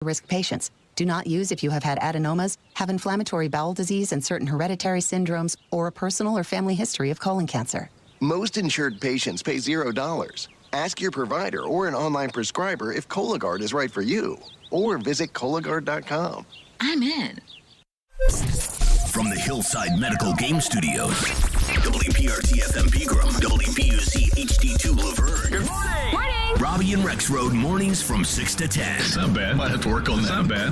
Risk patients. Do not use if you have had adenomas, have inflammatory bowel disease and certain hereditary syndromes, or a personal or family history of colon cancer. Most insured patients pay $0. Ask your provider or an online prescriber if Cologuard is right for you, or visit Cologuard.com. I'm in. From the Hillside Medical Game Studios, WPRT-FM Pegram, WPUC HD2 Laverne. Good morning. Morning. Robby and Rexrode mornings from 6 to 10. It's not bad. Might have to work on that. It's not bad.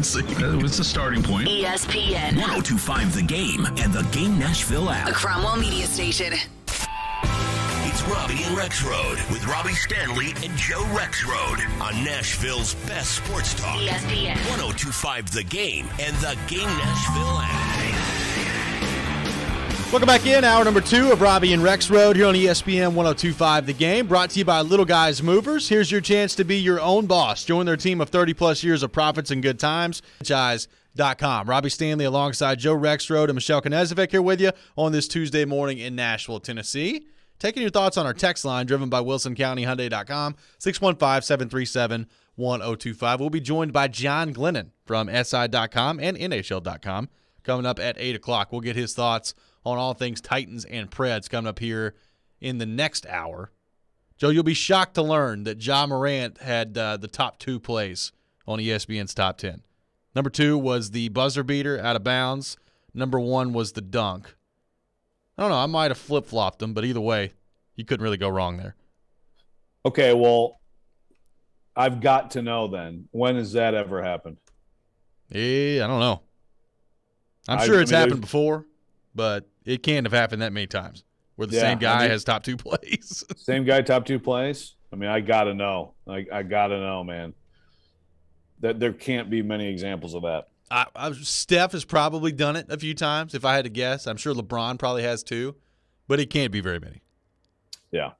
It's a starting point. ESPN. 102.5 The Game and the Game Nashville app. A Cromwell Media Station. It's Robby and Rexrode with Robbie Stanley and Joe Rexrode on Nashville's best sports talk. ESPN. 102.5 The Game and the Game Nashville app. Welcome back in. Hour number 2 of Robby and Rexrode here on ESPN 102.5 The Game, brought to you by Little Guys Movers. Here's your chance to be your own boss. Join their team of 30-plus years of profits and good times. Franchise.com. Robbie Stanley alongside Joe Rexrode and Michelle Knezovic here with you on this Tuesday morning in Nashville, Tennessee. Taking your thoughts on our text line driven by WilsonCountyHyundai.com, 615-737-1025. We'll be joined by John Glennon from SI.com and NHL.com coming up at 8 o'clock. We'll get his thoughts on all things Titans and Preds coming up here in the next hour. Joe, you'll be shocked to learn that Ja Morant had the top 2 plays on ESPN's top 10. Number 2 was the buzzer beater out of bounds. Number 1 was the dunk. I don't know. I might have flip-flopped them, but either way, you couldn't really go wrong there. Okay, well, I've got to know then. When has that ever happened? I don't know. I'm sure it's happened before, but it can't have happened that many times where the same guy has top 2 plays. Same guy, top 2 plays? I mean, I got to know. I got to know, man. That there can't be many examples of that. Steph has probably done it a few times, if I had to guess. I'm sure LeBron probably has too, but it can't be very many. Yeah.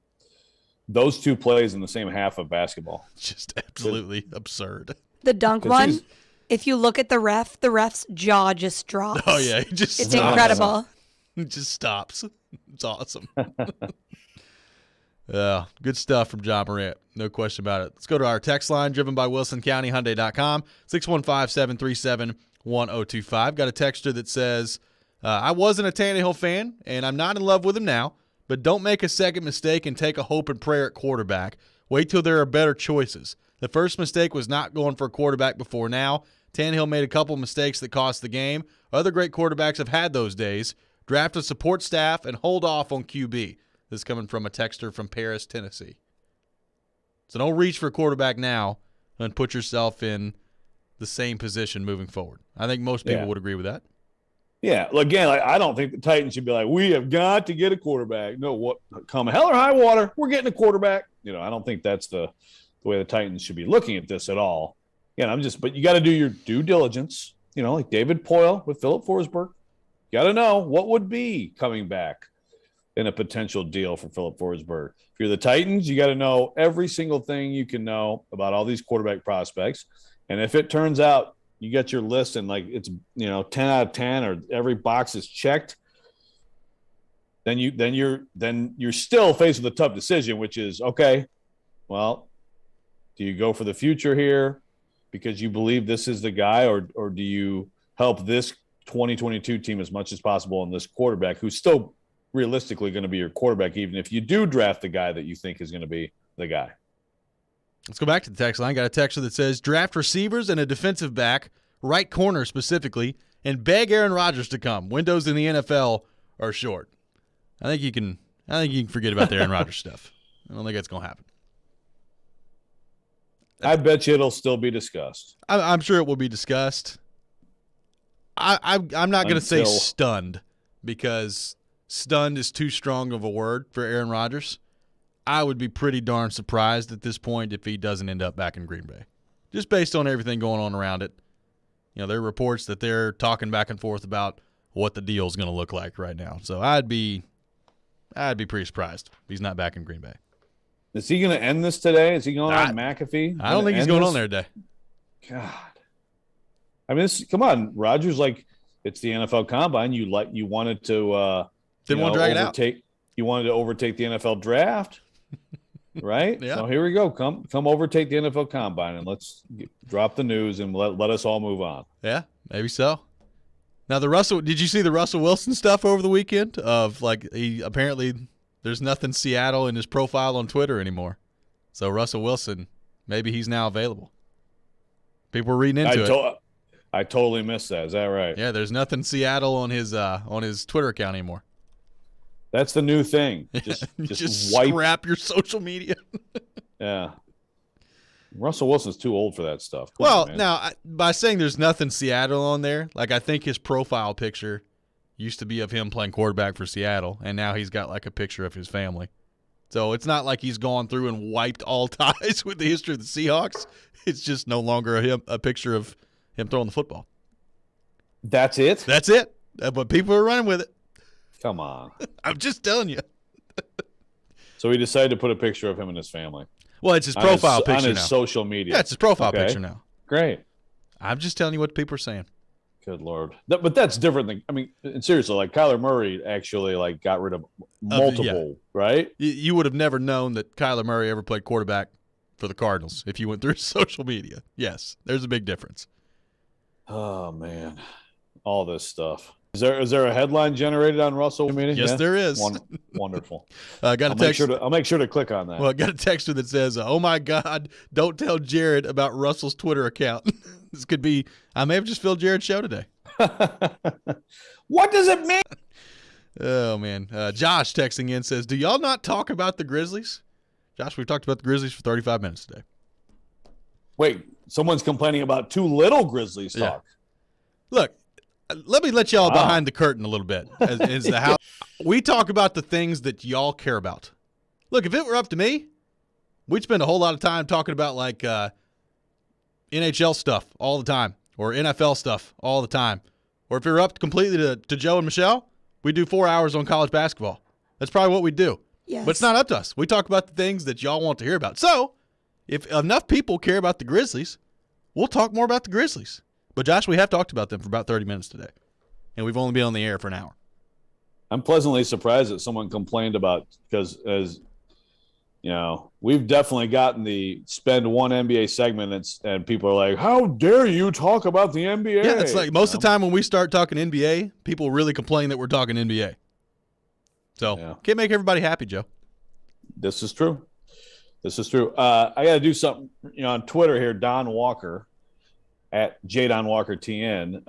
Those 2 plays in the same half of basketball. Just absolutely absurd. The dunk one, if you look at the ref's jaw just drops. Oh, yeah. It's incredible. It just stops. It's awesome. Yeah, good stuff from Ja Morant. No question about it. Let's go to our text line driven by WilsonCountyHyundai.com, 615-737-1025. Got a texter that says, I wasn't a Tannehill fan, and I'm not in love with him now, but don't make a second mistake and take a hope and prayer at quarterback. Wait till there are better choices. The first mistake was not going for a quarterback before now. Tannehill made a couple mistakes that cost the game. Other great quarterbacks have had those days. Draft a support staff and hold off on QB. This is coming from a texter from Paris, Tennessee. So don't reach for a quarterback now and put yourself in the same position moving forward. I think most people would agree with that. Yeah. Again, I don't think the Titans should be like, we have got to get a quarterback. No, what come hell or high water, we're getting a quarterback. I don't think that's the way the Titans should be looking at this at all. But you got to do your due diligence, like David Poyle with Philip Forsberg. You got to know what would be coming back in a potential deal for Philip Forsberg. If you're the Titans, you got to know every single thing you can know about all these quarterback prospects. And if it turns out you got your list and like it's 10 out of 10 or every box is checked, then you're still faced with a tough decision, which is, okay, well, do you go for the future here because you believe this is the guy, or do you help this 2022 team as much as possible on this quarterback who's still realistically going to be your quarterback, even if you do draft the guy that you think is going to be the guy? Let's go back to the text line. Got a texter that says, draft receivers and a defensive back, right corner specifically, and beg Aaron Rodgers to come. Windows in the NFL are short. I think you can forget about the Aaron Rodgers stuff. I don't think that's going to happen. I bet you it'll still be discussed. I'm sure it will be discussed. I'm not going to say stunned, because stunned is too strong of a word for Aaron Rodgers. I would be pretty darn surprised at this point if he doesn't end up back in Green Bay, just based on everything going on around it. There are reports that they're talking back and forth about what the deal is going to look like right now. So I'd be pretty surprised if he's not back in Green Bay. Is he going to end this today? Is he going on McAfee? I don't think he's going on there today. God. I mean, come on, Rodgers. Like, it's the NFL Combine. You wanted to didn't want to drag it out. You wanted to overtake the NFL draft. right? Yeah. So here we go. Come overtake the NFL Combine and let's drop the news and let us all move on. Yeah, maybe so. Now did you see the Russell Wilson stuff over the weekend? Of like he apparently there's nothing Seattle in his profile on Twitter anymore. So Russell Wilson, maybe he's now available. People were reading into it. I totally missed that. Is that right? Yeah, there's nothing Seattle on his Twitter account anymore. That's the new thing. Just wipe. Scrap your social media. Yeah. Russell Wilson's too old for that stuff. Come Well, on, man. now, by saying there's nothing Seattle on there, like I think his profile picture used to be of him playing quarterback for Seattle, and now he's got like a picture of his family. So it's not like he's gone through and wiped all ties with the history of the Seahawks. It's just no longer a picture of him throwing the football. That's it? That's it. But people are running with it. Come on. I'm just telling you. So he decided to put a picture of him and his family. Well, it's his profile picture on his now. social media. Yeah, it's his profile Okay. picture now. Great. I'm just telling you what people are saying. Good Lord. But that's different than, I mean, and seriously, like Kyler Murray actually like got rid of multiple, right? You would have never known that Kyler Murray ever played quarterback for the Cardinals if you went through social media. Yes, there's a big difference. Oh, man. All this stuff. Is there a headline generated on Russell meeting? Yes, there is. Wonderful. Got a text. I'll make sure to click on that. Well, I got a texter that says, "Oh my God, don't tell Jared about Russell's Twitter account." This could be. I may have just filled Jared's show today. What does it mean? Oh man, Josh texting in says, "Do y'all not talk about the Grizzlies?" Josh, we've talked about the Grizzlies for 35 minutes today. Wait, someone's complaining about too little Grizzlies talk. Look, let me let y'all behind the curtain a little bit as to how we talk about the things that y'all care about. Look, if it were up to me, we'd spend a whole lot of time talking about like NHL stuff all the time or NFL stuff all the time. Or if it were up completely to Joe and Michelle, we'd do 4 hours on college basketball. That's probably what we'd do. Yes. But it's not up to us. We talk about the things that y'all want to hear about. So if enough people care about the Grizzlies, we'll talk more about the Grizzlies. But, Josh, we have talked about them for about 30 minutes today, and we've only been on the air for an hour. I'm pleasantly surprised that someone complained about because, as you know, we've definitely gotten the spend one NBA segment, and people are like, "How dare you talk about the NBA?" Yeah, it's like most of the time when we start talking NBA, people really complain that we're talking NBA. So can't make everybody happy, Joe. This is true. I got to do something, on Twitter here. Don Walker at JDonWalkerTN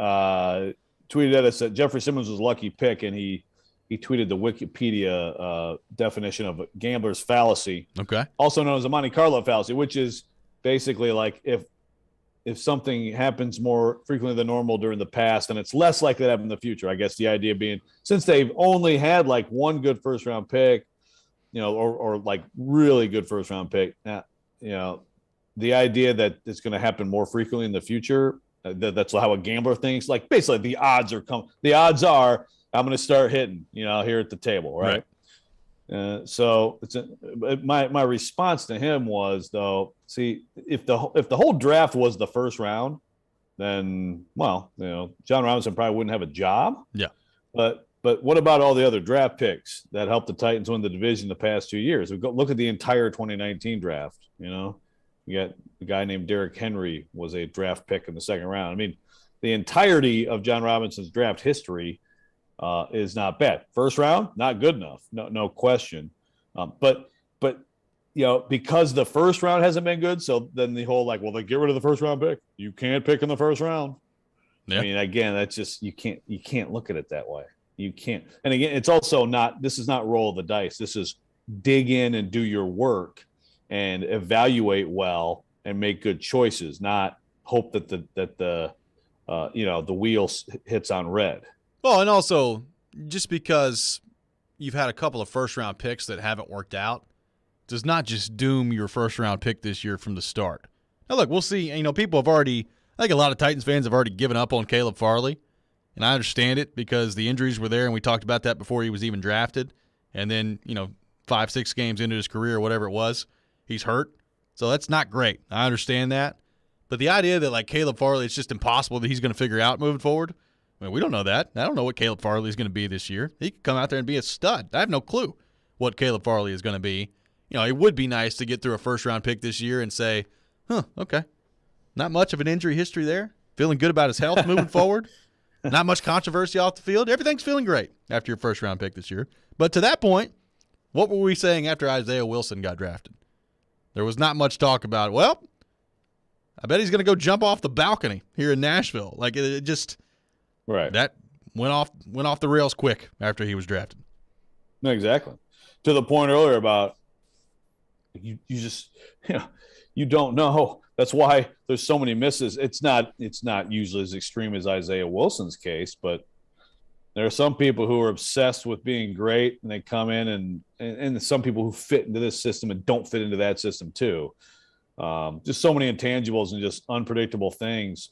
tweeted at us that Jeffrey Simmons was a lucky pick, and he tweeted the Wikipedia definition of a gambler's fallacy, also known as a Monte Carlo fallacy, which is basically like if something happens more frequently than normal during the past, then it's less likely to happen in the future. I guess the idea being since they've only had like one good first round pick, or like really good first round pick, the idea that it's going to happen more frequently in the future, that's how a gambler thinks. Like basically the odds are I'm going to start hitting, here at the table. Right. So my response to him was though, see, if the whole draft was the first round, then, John Robinson probably wouldn't have a job. Yeah. But what about all the other draft picks that helped the Titans win the division the past 2 years? Look at the entire 2019 draft, You got a guy named Derrick Henry was a draft pick in the second round. I mean, the entirety of John Robinson's draft history is not bad. First round, not good enough, no question. But because the first round hasn't been good, so then the whole like, well, they get rid of the first round pick. You can't pick in the first round. Yeah. I mean, again, that's just you can't look at it that way. You can't. And again, it's also not. This is not roll of the dice. This is dig in and do your work and evaluate well and make good choices, not hope that the wheel hits on red. Well, and also just because you've had a couple of first-round picks that haven't worked out does not just doom your first-round pick this year from the start. Now, look, we'll see. People have already – I think a lot of Titans fans have already given up on Caleb Farley, and I understand it because the injuries were there, and we talked about that before he was even drafted. And then, 5-6 games into his career or whatever it was, he's hurt. So that's not great. I understand that. But the idea that, like, Caleb Farley, it's just impossible that he's going to figure out moving forward – we don't know that. I don't know what Caleb Farley is going to be this year. He could come out there and be a stud. I have no clue what Caleb Farley is going to be it would be nice to get through a first-round pick this year and say, okay, not much of an injury history there. Feeling good about his health moving forward. Not much controversy off the field. Everything's feeling great after your first-round pick this year. But to that point, what were we saying after Isaiah Wilson got drafted? There was not much talk about, well, I bet he's going to go jump off the balcony here in Nashville. Like, it just right. That went off the rails quick after he was drafted. No, exactly. To the point earlier about you just you don't know. That's why there's so many misses. It's not usually as extreme as Isaiah Wilson's case, but there are some people who are obsessed with being great, and they come in and some people who fit into this system and don't fit into that system too. Just so many intangibles and just unpredictable things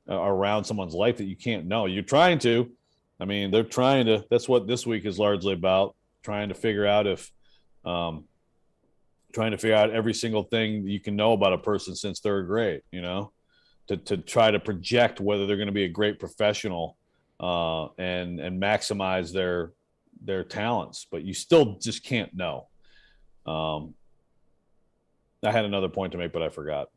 around someone's life that you can't know. You're trying to. I mean, they're trying to. That's what this week is largely about, trying to figure out every single thing you can know about a person since third grade, to try to project whether they're going to be a great professional and maximize their talents, but you still just can't know. I had another point to make, but I forgot.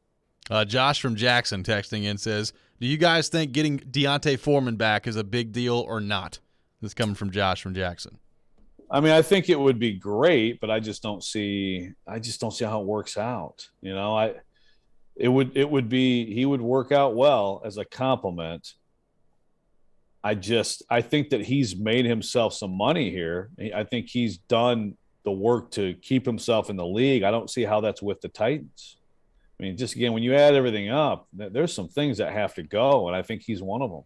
Josh from Jackson texting in says, do you guys think getting Deontay Foreman back is a big deal or not? This is coming from Josh from Jackson. I mean, I think it would be great, but I just don't see how it works out. He would work out well as a compliment. I think that he's made himself some money here. I think he's done the work to keep himself in the league. I don't see how that's with the Titans. I mean, just again, when you add everything up, there's some things that have to go, and I think he's one of them.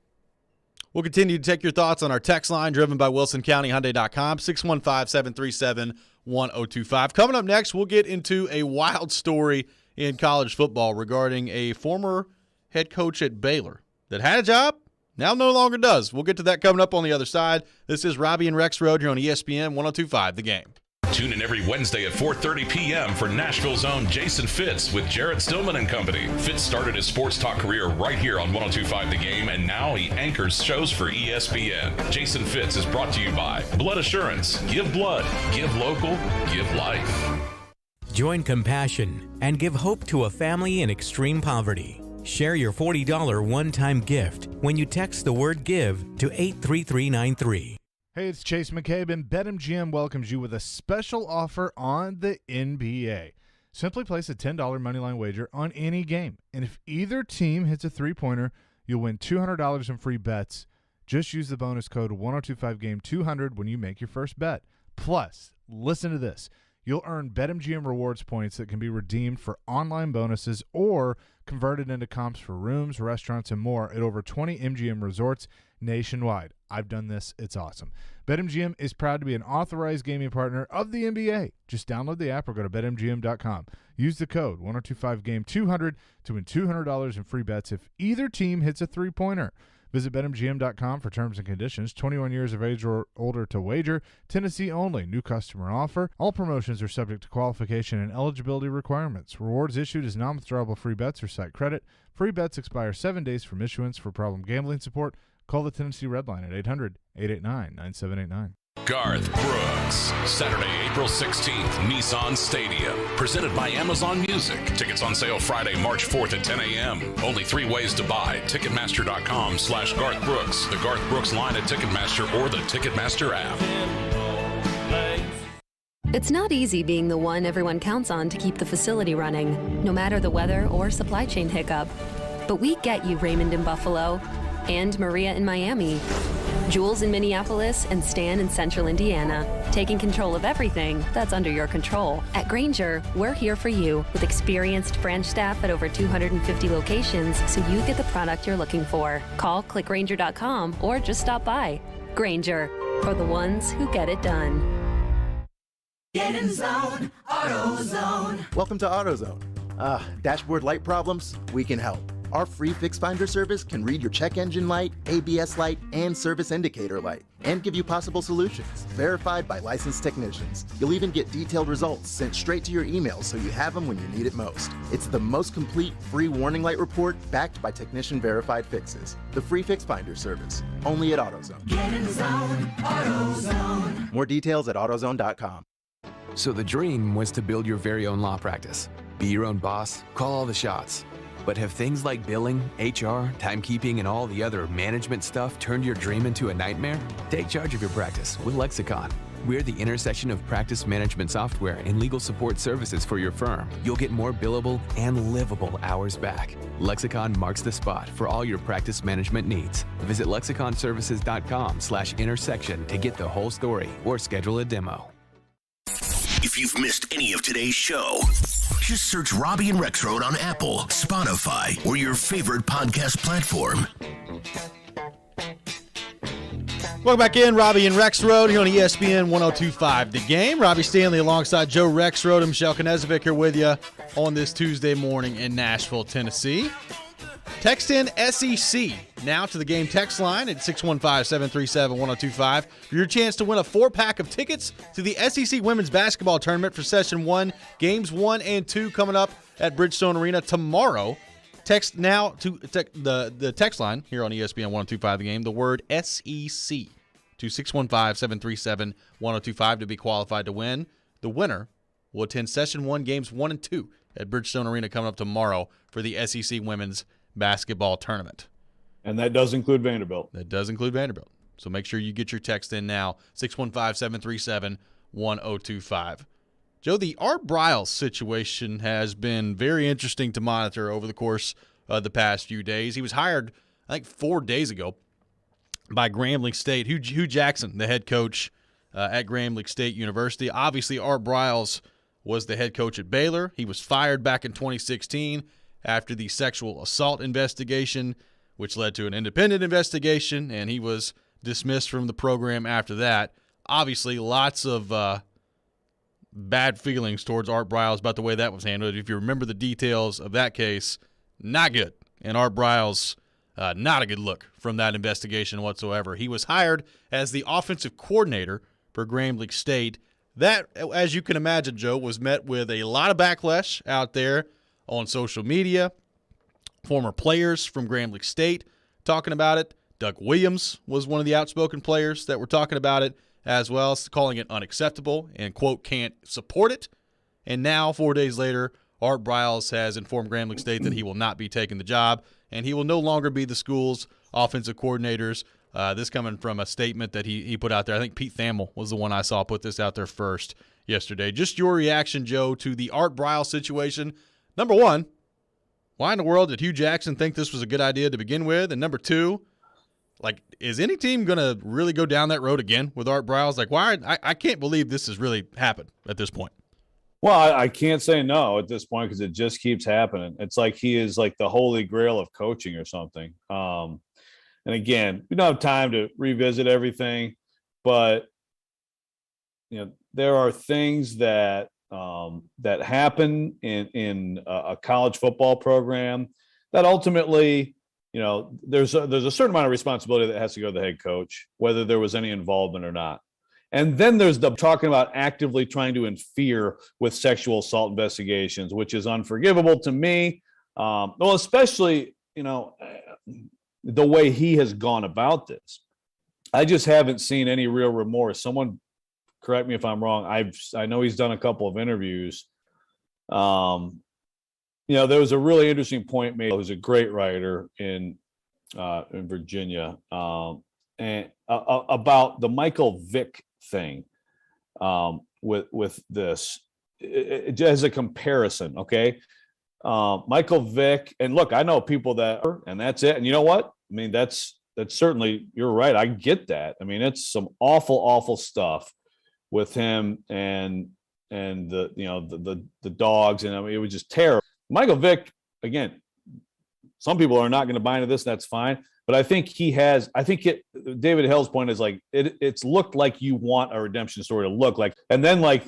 We'll continue to take your thoughts on our text line driven by WilsonCountyHyundai.com, 615-737-1025. Coming up next, we'll get into a wild story in college football regarding a former head coach at Baylor that had a job, now no longer does. We'll get to that coming up on the other side. This is Robby and Rexrode here on ESPN 102.5 The Game. Tune in every Wednesday at 4:30 p.m. for Nashville's own Jason Fitz with Jared Stillman and company. Fitz started his sports talk career right here on 102.5 The Game, and now he anchors shows for ESPN. Jason Fitz is brought to you by Blood Assurance. Give blood. Give local. Give life. Join compassion and give hope to a family in extreme poverty. Share your $40 one-time gift when you text the word GIVE to 83393. Hey, it's Chase McCabe, and BetMGM welcomes you with a special offer on the NBA. Simply place a $10 moneyline wager on any game, and if either team hits a three-pointer, you'll win $200 in free bets. Just use the bonus code 1025GAME200 when you make your first bet. Plus, listen to this. You'll earn BetMGM rewards points that can be redeemed for online bonuses or converted into comps for rooms, restaurants, and more at over 20 MGM resorts nationwide. I've done this. It's awesome. BetMGM is proud to be an authorized gaming partner of the NBA. Just download the app or go to BetMGM.com. Use the code 1025GAME200 to win $200 in free bets if either team hits a three-pointer. Visit BetMGM.com for terms and conditions. 21 years of age or older to wager. Tennessee only. New customer offer. All promotions are subject to qualification and eligibility requirements. Rewards issued as non-withdrawable free bets or site credit. Free bets expire 7 days from issuance. For problem gambling support, call the Tennessee Red Line at 800-889-9789. Garth Brooks, Saturday, April 16th, Nissan Stadium. Presented by Amazon Music. Tickets on sale Friday, March 4th at 10 a.m. Only 3 ways to buy. Ticketmaster.com/Garth Brooks, the Garth Brooks line at Ticketmaster, or the Ticketmaster app. It's not easy being the one everyone counts on to keep the facility running, no matter the weather or supply chain hiccup. But we get you, Raymond in Buffalo, and Maria in Miami, Jules in Minneapolis, and Stan in Central Indiana, taking control of everything that's under your control. At Grainger, we're here for you with experienced branch staff at over 250 locations so you get the product you're looking for. Call clickgrainger.com or just stop by. Grainger, for the ones who get it done. Get in zone, AutoZone. Welcome to AutoZone. Dashboard light problems? We can help. Our free Fix Finder service can read your check engine light, ABS light, and service indicator light, and give you possible solutions, verified by licensed technicians. You'll even get detailed results sent straight to your email so you have them when you need it most. It's the most complete free warning light report backed by technician-verified fixes. The free Fix Finder service, only at AutoZone. Get in zone, AutoZone. More details at AutoZone.com. So the dream was to build your very own law practice. Be your own boss, call all the shots. But have things like billing, HR, timekeeping, and all the other management stuff turned your dream into a nightmare? Take charge of your practice with Lexicon. We're the intersection of practice management software and legal support services for your firm. You'll get more billable and livable hours back. Lexicon marks the spot for all your practice management needs. Visit lexiconservices.com/intersection to get the whole story or schedule a demo. If you've missed any of today's show, just search Robby and Rexrode on Apple, Spotify, or your favorite podcast platform. Welcome back in, Robby and Rexrode here on ESPN 102.5 The Game. Robbie Stanley alongside Joe Rexrode and Michelle Knezovic here with you on this Tuesday morning in Nashville, Tennessee. Text in SEC now to the Game text line at 615-737-1025 for your chance to win a 4-pack of tickets to the SEC Women's Basketball Tournament for Session 1, Games 1 and 2 coming up at Bridgestone Arena tomorrow. Text now to the text line here on ESPN 102.5 The Game, the word SEC to 615-737-1025 to be qualified to win. The winner will attend Session 1, Games 1 and 2 at Bridgestone Arena coming up tomorrow for the SEC Women's Basketball Tournament. And that does include Vanderbilt. That does include Vanderbilt. So make sure you get your text in now, 615-737-1025. Joe, the Art Briles situation has been very interesting to monitor over the course of the past few days. He was hired, I think, 4 days ago by Grambling State. Hugh Jackson, the head coach at Grambling State University. Obviously, Art Briles was the head coach at Baylor. He was fired back in 2016 after the sexual assault investigation, which led to an independent investigation, and he was dismissed from the program after that. Obviously, lots of bad feelings towards Art Briles about the way that was handled. If you remember the details of that case, not good. And Art Briles, not a good look from that investigation whatsoever. He was hired as the offensive coordinator for Grambling State. That, as you can imagine, Joe, was met with a lot of backlash out there on social media. Former players from Grambling State talking about it. Doug Williams was one of the outspoken players that were talking about it as well, calling it unacceptable and, quote, can't support it. And now, 4 days later, Art Briles has informed Grambling State that he will not be taking the job and he will no longer be the school's offensive coordinators. This coming from a statement that he put out there. I think Pete Thamel was the one I saw put this out there first yesterday. Just your reaction, Joe, to the Art Briles situation. Number one, why in the world did Hugh Jackson think this was a good idea to begin with? And number two, like, is any team going to really go down that road again with Art Briles? Like, why? I can't believe this has really happened at this point. Well, I can't say no at this point because it just keeps happening. It's like he is like the holy grail of coaching or something. And again, we don't have time to revisit everything, but there are things that that happen in a college football program that ultimately, there's a certain amount of responsibility that has to go to the head coach, whether there was any involvement or not. And then there's the talking about actively trying to interfere with sexual assault investigations, which is unforgivable to me. Well, especially, the way he has gone about this. I just haven't seen any real remorse. Someone correct me if I'm wrong. I know he's done a couple of interviews. There was a really interesting point made. He was a great writer in Virginia, and about the Michael Vick thing with this as a comparison. Okay, Michael Vick, and look, I know people that, and that's it. And you know what? I mean, that's certainly, you're right. I get that. I mean, it's some awful stuff with him and the dogs, and I mean, it was just terrible. Michael Vick, again, some people are not going to buy into this. That's fine, but I think David Hill's point is like it's looked like you want a redemption story to look like, and then like